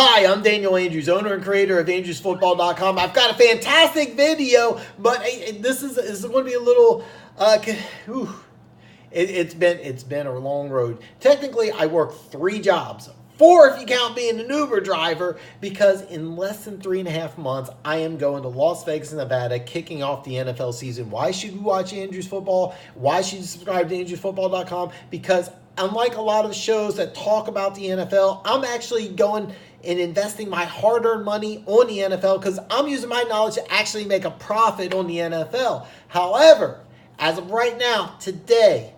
Hi, I'm Daniel Andrews, owner and creator of Andrewsfootball.com. I've got a fantastic video, but this is going to be a little. It's been a long road. Technically, I work 3 jobs. 4 if you count being an Uber driver, because in less than 3.5 months, I am going to Las Vegas, Nevada, kicking off the NFL season. Why should you watch Andrews Football? Why should you subscribe to Andrewsfootball.com? Because unlike a lot of shows that talk about the NFL, I'm actually going and investing my hard-earned money on the NFL because I'm using my knowledge to actually make a profit on the NFL. However, as of right now, today,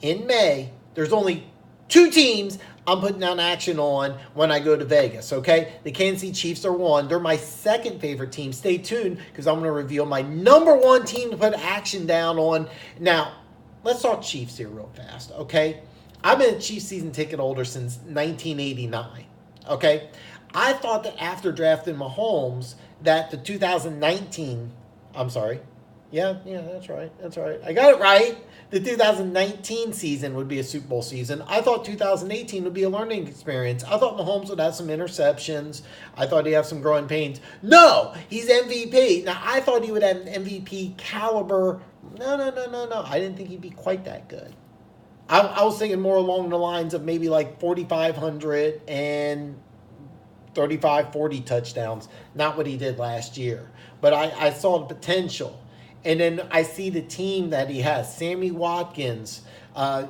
in May, there's only 2 teams I'm putting down action on when I go to Vegas, okay? The Kansas City Chiefs are one. They're my second favorite team. Stay tuned because I'm going to reveal my number 1 team to put action down on. Now, let's talk Chiefs here real fast, okay? I've been a Chiefs season ticket holder since 1989, okay? I thought that after drafting Mahomes that the 2019, I'm sorry. Yeah, that's right. I got it right. The 2019 season would be a Super Bowl season. I thought 2018 would be a learning experience. I thought Mahomes would have some interceptions. I thought he'd have some growing pains. No, he's MVP. Now, I thought he would have an MVP caliber. No. I didn't think he'd be quite that good. I was thinking more along the lines of maybe like 4,500 and 35, 40 touchdowns. Not what he did last year. But I saw the potential. And then I see the team that he has. Sammy Watkins.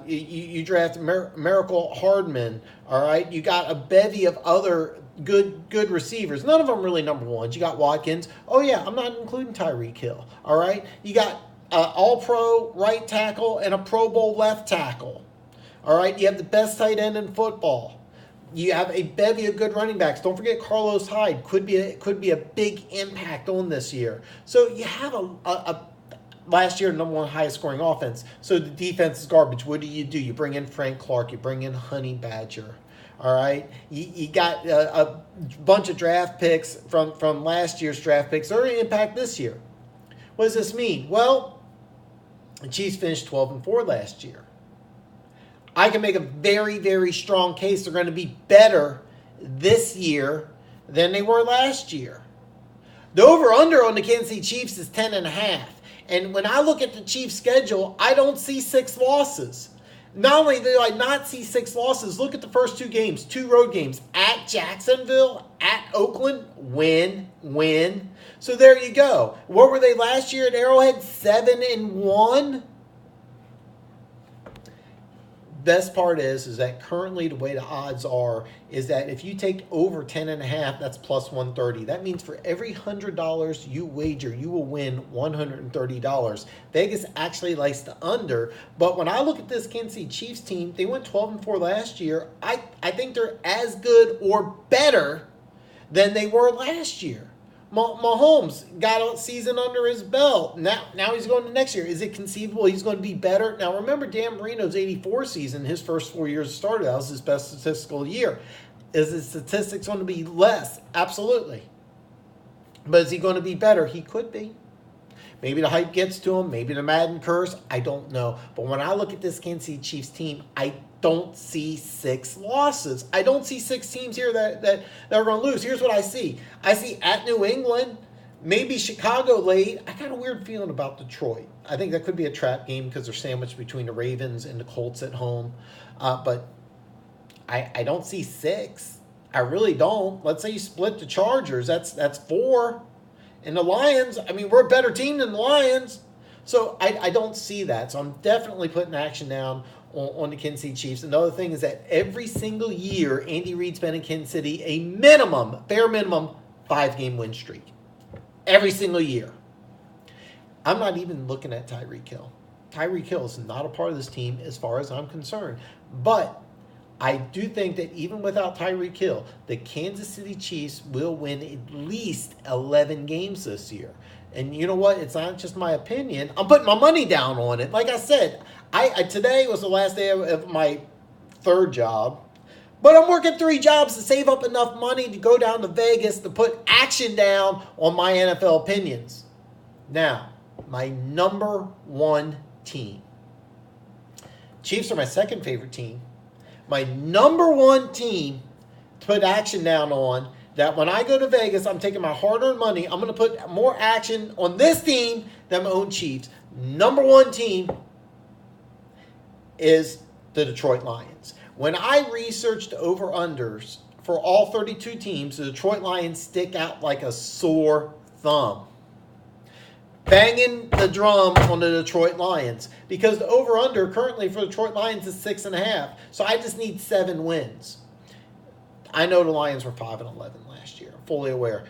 You draft Miracle Hardman. All right. You got a bevy of other good receivers. None of them really number ones. You got Watkins. Oh, yeah. I'm not including Tyreek Hill. All right. You got all-pro right tackle and a Pro Bowl left tackle. All right. You have the best tight end in football. You have a bevy of good running backs. Don't forget Carlos Hyde could be a big impact on this year. So you have a last year number 1 highest scoring offense. So the defense is garbage. What do? You bring in Frank Clark. You bring in Honey Badger. All right. You got a bunch of draft picks from last year's draft picks. They're going to impact this year. What does this mean? Well, the Chiefs finished 12-4 last year. I can make a very, very strong case they're going to be better this year than they were last year. The over-under on the Kansas City Chiefs is 10.5. And when I look at the Chiefs' schedule, I don't see 6 losses. Not only do I not see 6 losses, look at the first 2 games, 2 road games. At Jacksonville, at Oakland, win. So there you go. What were they last year at Arrowhead? 7-1. Best part is that currently the way the odds are is that if you take over 10.5, that's plus 130. That means for every $100 you wager, you will win $130. Vegas actually likes the under, but when I look at this Kansas City Chiefs team, they went 12-4 last year. I think they're as good or better than they were last year. Mahomes got a season under his belt. Now he's going to next year. Is it conceivable he's going to be better? Now, remember Dan Marino's 84 season, his first 4 years started. That was his best statistical year. Is his statistics going to be less? Absolutely. But is he going to be better? He could be. Maybe the hype gets to him. Maybe the Madden curse. I don't know. But when I look at this Kansas City Chiefs team, I don't see 6 losses. I don't see 6 teams here that are going to lose. Here's what I see. I see at New England, maybe Chicago late. I got a weird feeling about Detroit. I think that could be a trap game because they're sandwiched between the Ravens and the Colts at home. But I don't see 6. I really don't. Let's say you split the Chargers. That's 4. And the Lions, I mean, we're a better team than the Lions. So I don't see that. So I'm definitely putting action down on the Kansas City Chiefs. Another thing is that every single year, Andy Reid's been in Kansas City a bare minimum, 5-game win streak. Every single year. I'm not even looking at Tyreek Hill. Tyreek Hill is not a part of this team as far as I'm concerned. But I do think that even without Tyreek Hill, the Kansas City Chiefs will win at least 11 games this year. And you know what? It's not just my opinion. I'm putting my money down on it. Like I said, today was the last day of my 3rd job. But I'm working 3 jobs to save up enough money to go down to Vegas to put action down on my NFL opinions. Now, my number 1 team. Chiefs are my second favorite team. My number 1 team put action down on, that when I go to Vegas, I'm taking my hard-earned money. I'm going to put more action on this team than my own Chiefs. Number one team is the Detroit Lions. When I researched over-unders for all 32 teams, the Detroit Lions stick out like a sore thumb. Banging the drum on the Detroit Lions, because the over-under currently for the Detroit Lions is 6.5. So I just need 7 wins. I know the Lions were 5-11 last year. I'm fully aware.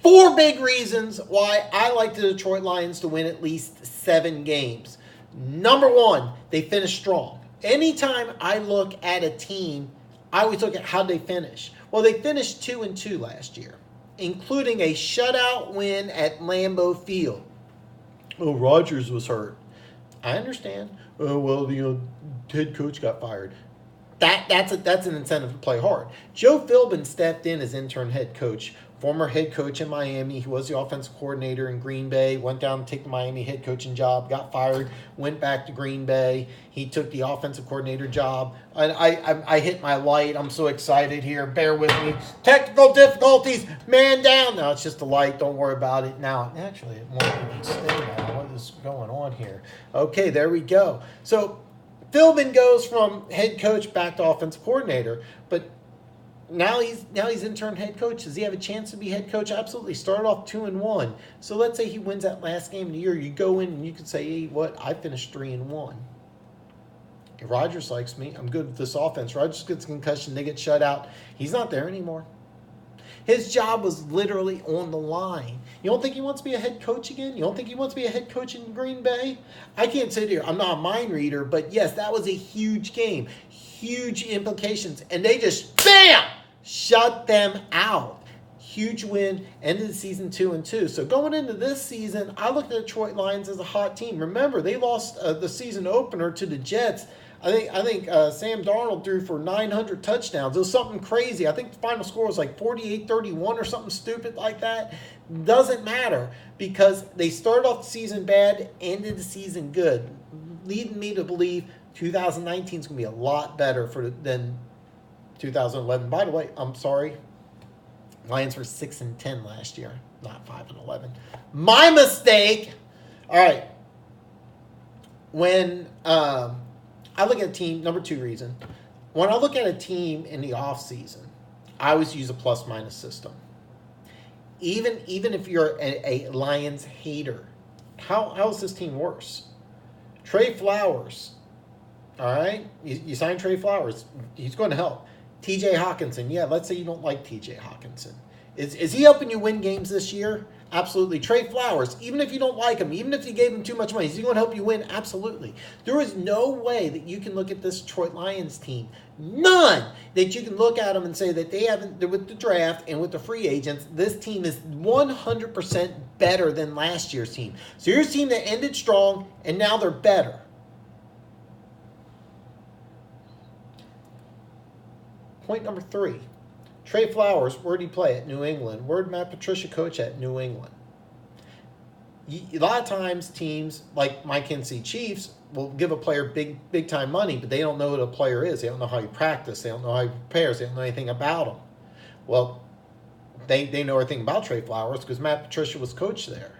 4 big reasons why I like the Detroit Lions to win at least 7 games. Number 1, they finish strong. Anytime I look at a team, I always look at how they finish. Well, they finished 2-2 last year, including a shutout win at Lambeau Field. Oh, Rodgers was hurt. I understand. Oh, well, the head coach got fired. That's an incentive to play hard. Joe Philbin stepped in as intern head coach, former head coach in Miami. He was the offensive coordinator in Green Bay, went down to take the Miami head coaching job, got fired, went back to Green Bay. He took the offensive coordinator job. I hit my light. I'm so excited here. Bear with me. Technical difficulties. Man down. No, it's just a light. Don't worry about it. Now, actually, it won't even stay now. What is going on here? Okay, there we go. So Philbin goes from head coach back to offensive coordinator, but now he's intern head coach. Does he have a chance to be head coach? Absolutely. Started off 2-1. So let's say he wins that last game of the year. You go in and you can say, hey, what? I finished 3-1. If Rodgers likes me, I'm good with this offense. Rodgers gets a concussion. They get shut out. He's not there anymore. His job was literally on the line. You don't think he wants to be a head coach again? You don't think he wants to be a head coach in Green Bay? I can't sit here. I'm not a mind reader, but yes, that was a huge game. Huge implications. And they just, bam, shut them out. Huge win. Ended the season 2-2. So going into this season, I looked at the Detroit Lions as a hot team. Remember, they lost the season opener to the Jets. I think Sam Darnold threw for 900 touchdowns. It was something crazy. I think the final score was like 48-31 or something stupid like that. Doesn't matter, because they started off the season bad, ended the season good, leading me to believe 2019 is going to be a lot better than 2011. By the way, I'm sorry. Lions were 6-10 last year, not 5-11. My mistake. All right. When I look at a team, number 2 reason. When I look at a team in the offseason, I always use a plus-minus system. Even if you're a Lions hater, how is this team worse? Trey Flowers, all right? You sign Trey Flowers. He's going to help. TJ Hawkinson, yeah, let's say you don't like TJ Hawkinson. Is he helping you win games this year? Absolutely. Trey Flowers, even if you don't like him, even if you gave him too much money, is he going to help you win? Absolutely. There is no way that you can look at this Detroit Lions team, none, that you can look at them and say that they haven't, with the draft and with the free agents, this team is 100% better than last year's team. So here's a team that ended strong, and now they're better. Point number 3. Trey Flowers, where did he play? At New England. Where did Matt Patricia coach at? New England. A lot of times teams like my Kansas City Chiefs will give a player big time money, but they don't know what a player is. They don't know how he practices. They don't know how he prepares. They don't know anything about him. Well, they know everything about Trey Flowers because Matt Patricia was coach there.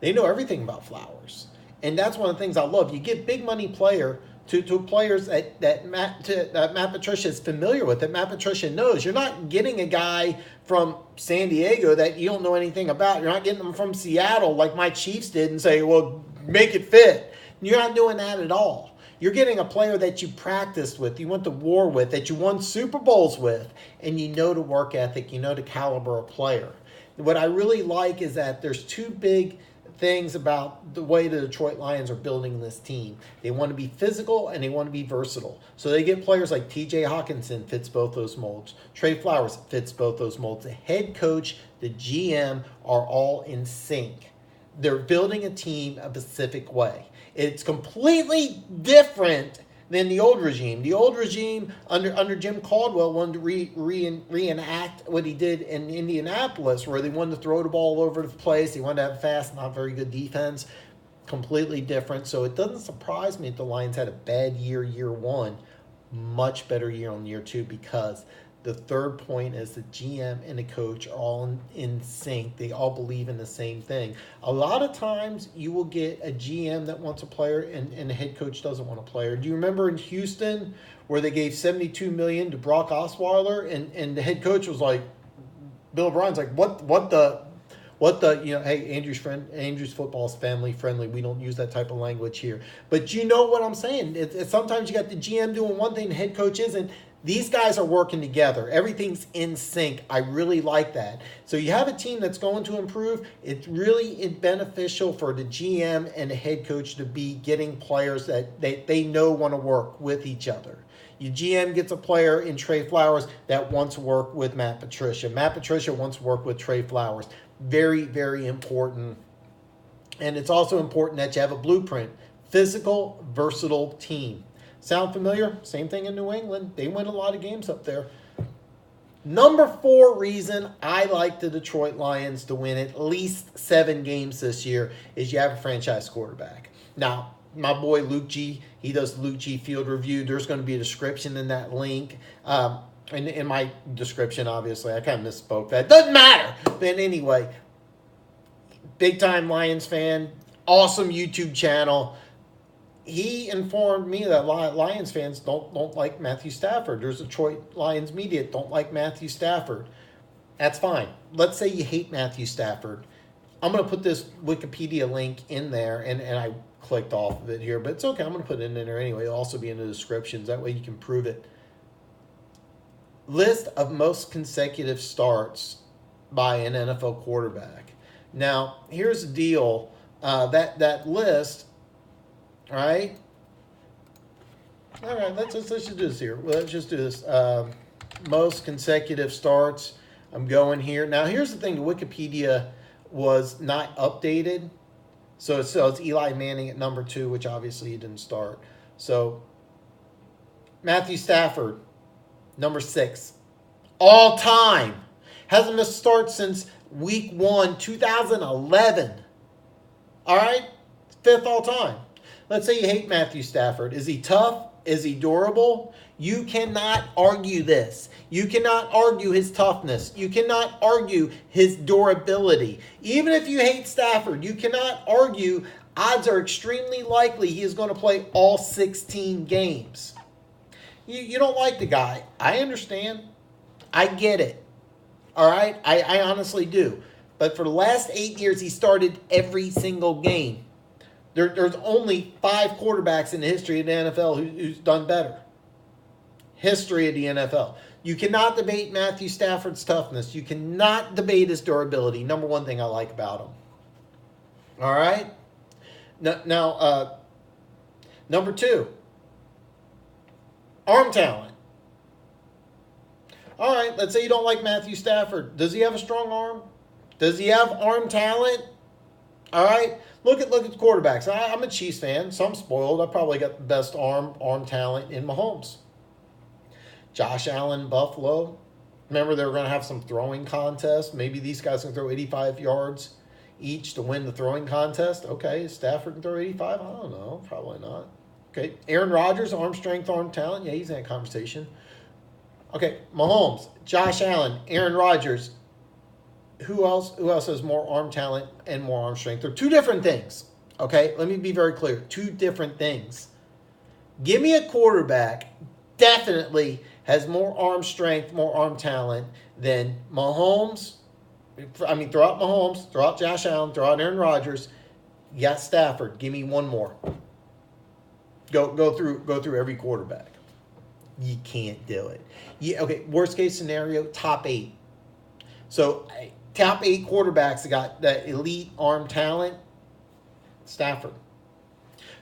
They know everything about Flowers. And that's one of the things I love. You give big money player to players that Matt Patricia is familiar with, that Matt Patricia knows. You're not getting a guy from San Diego that you don't know anything about. You're not getting them from Seattle like my Chiefs did and say, well, make it fit. You're not doing that at all. You're getting a player that you practiced with, you went to war with, that you won Super Bowls with, and you know the work ethic, you know the caliber of player. What I really like is that there's 2 big things about the way the Detroit Lions are building this team. They want to be physical and they want to be versatile. So they get players like TJ Hawkinson fits both those molds. Trey Flowers fits both those molds. The head coach, the GM are all in sync. They're building a team a specific way. It's completely different than the old regime. The old regime under Jim Caldwell wanted to reenact what he did in Indianapolis, where they wanted to throw the ball all over the place. They wanted to have fast, not very good defense. Completely different. So it doesn't surprise me if the Lions had a bad year 1, much better year on year 2, because The third point is the GM and the coach are all in sync. They all believe in the same thing. A lot of times you will get a GM that wants a player and the head coach doesn't want a player. Do you remember in Houston where they gave $72 million to Brock Osweiler and the head coach was like, Bill O'Brien's like, what the, hey, Andrews football is family friendly. We don't use that type of language here. But you know what I'm saying? It's sometimes you got the GM doing one thing, the head coach isn't. These guys are working together. Everything's in sync. I really like that. So you have a team that's going to improve. It's really beneficial for the GM and the head coach to be getting players that they know want to work with each other. Your GM gets a player in Trey Flowers that wants to work with Matt Patricia. Matt Patricia wants to work with Trey Flowers. Very, very important. And it's also important that you have a blueprint. Physical, versatile team. Sound familiar? Same thing in New England. They win a lot of games up there. Number 4 reason I like the Detroit Lions to win at least 7 games this year is you have a franchise quarterback. Now, my boy Luke G, he does Luke G Field Review. There's going to be a description in that link. In my description, obviously, I kind of misspoke that. Doesn't matter. But anyway, big time Lions fan, awesome YouTube channel. He informed me that Lions fans don't like Matthew Stafford. There's Detroit Lions media that don't like Matthew Stafford. That's fine. Let's say you hate Matthew Stafford. I'm going to put this Wikipedia link in there, and I clicked off of it here, but it's okay. I'm going to put it in there anyway. It'll also be in the descriptions. That way you can prove it. List of most consecutive starts by an NFL quarterback. Now, here's the deal. That list... All right, let's just do this here. Let's just do this. Most consecutive starts. I'm going here. Now, here's the thing. Wikipedia was not updated. So it's Eli Manning at number 2, which obviously he didn't start. So Matthew Stafford, number 6. All time. Hasn't missed a start since week 1, 2011. All right? 5th all time. Let's say you hate Matthew Stafford. Is he tough? Is he durable? You cannot argue this. You cannot argue his toughness. You cannot argue his durability. Even if you hate Stafford, you cannot argue odds are extremely likely he is going to play all 16 games. You don't like the guy. I understand. I get it. All right? I honestly do. But for the last 8 years, he started every single game. There's only 5 quarterbacks in the history of the NFL who's done better. History of the NFL. You cannot debate Matthew Stafford's toughness. You cannot debate his durability. Number 1 thing I like about him. All right? Now, number 2. Arm talent. All right, let's say you don't like Matthew Stafford. Does he have a strong arm? Does he have arm talent? All right, look at the quarterbacks. I'm a Chiefs fan, so I'm spoiled. I probably got the best arm talent in Mahomes. Josh Allen, Buffalo. Remember they were going to have some throwing contest. Maybe these guys can throw 85 yards each to win the throwing contest. Okay, Stafford can throw 85? I don't know. Probably not. Okay, Aaron Rodgers, arm strength, arm talent. Yeah, he's in that conversation. Okay, Mahomes, Josh Allen, Aaron Rodgers. Who else has more arm talent and more arm strength? They're 2 different things. Okay, let me be very clear. 2 different things. Give me a quarterback definitely has more arm strength, more arm talent than Mahomes. I mean, throw out Mahomes, throw out Josh Allen, throw out Aaron Rodgers. You got Stafford. Give me one more. Go through every quarterback. You can't do it. Okay, worst case scenario, top 8. So top 8 quarterbacks that got that elite arm talent, Stafford.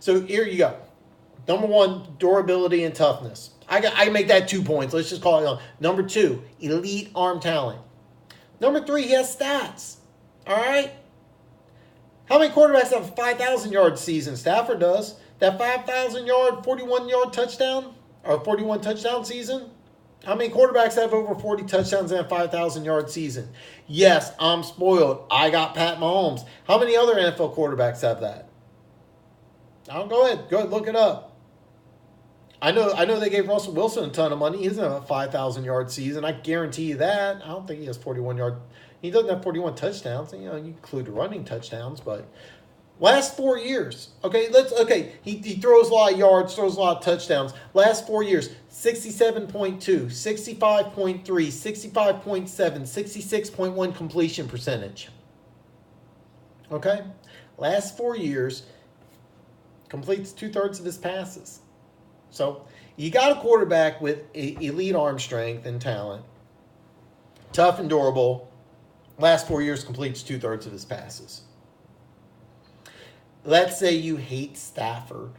So here you go. Number 1, durability and toughness. I make that 2 points. Let's just call it on. Number 2, elite arm talent. Number 3, he has stats. All right? How many quarterbacks have a 5,000-yard season? Stafford does. That 5,000-yard, 41-yard touchdown, or 41 touchdown season? How many quarterbacks have over 40 touchdowns in a 5,000-yard season? Yes, I'm spoiled. I got Pat Mahomes. How many other NFL quarterbacks have that? Go ahead, look it up. I know they gave Russell Wilson a ton of money. He doesn't have a 5,000-yard season. I guarantee you that. I don't think he has 41 yard. He doesn't have 41 touchdowns. You include running touchdowns, but last 4 years. He throws a lot of yards, throws a lot of touchdowns. Last 4 years, 67.2, 65.3, 65.7, 66.1 completion percentage. Okay? Last 4 years, completes 2/3 of his passes. So you got a quarterback with elite arm strength and talent, tough and durable. Last 4 years completes 2/3 of his passes. Let's say you hate Stafford.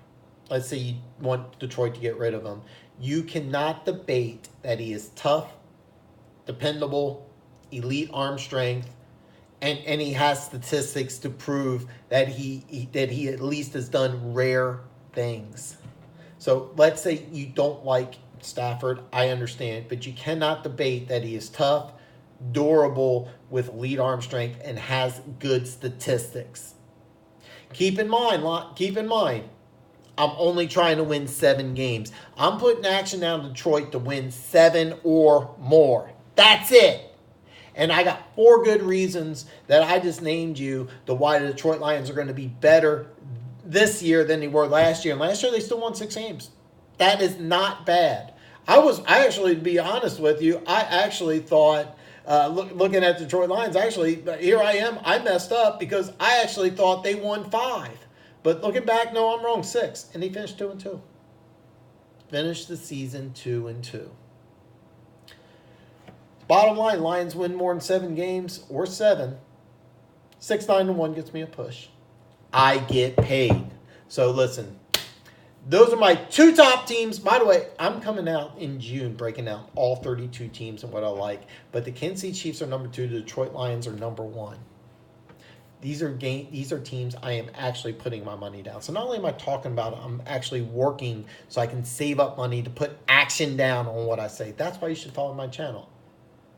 Let's say you want Detroit to get rid of him. You cannot debate that he is tough, dependable, elite arm strength, and he has statistics to prove that he at least has done rare things. So let's say you don't like Stafford, I understand, but you cannot debate that he is tough, durable, with elite arm strength, and has good statistics. Keep in mind, I'm only trying to win 7 games. I'm putting action down Detroit to win 7 or more. That's it. And I got 4 good reasons that I just named you to why the Detroit Lions are going to be better this year than they were last year. And last year they still won 6 games. That is not bad. I actually, to be honest with you, I actually thought, looking at the Detroit Lions, here I am. I messed up because I actually thought they won 5. But looking back, no, I'm wrong, 6. And they finished 2-2. Finished the season 2-2. Bottom line, Lions win more than 7 games or 7. 6-9-1 gets me a push. I get paid. So listen, those are my 2 top teams. By the way, I'm coming out in June breaking out all 32 teams and what I like. But the Kansas City Chiefs are number 2. The Detroit Lions are number 1. These are teams I am actually putting my money down. So not only am I talking about it, I'm actually working so I can save up money to put action down on what I say. That's why you should follow my channel.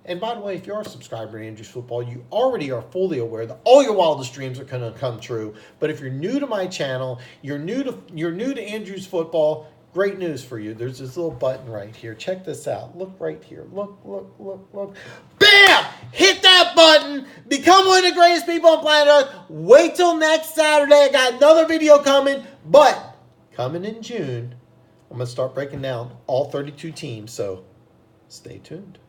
And by the way, if you are a subscriber to Andrews Football, you already are fully aware that all your wildest dreams are going to come true. But if you're new to my channel, you're new to Andrews Football, great news for you. There's this little button right here. Check this out. Look right here. Look. Bam! Hit that button. Become one of the greatest people on planet Earth. Wait till next Saturday. I got another video coming. But coming in June, I'm going to start breaking down all 32 teams. So stay tuned.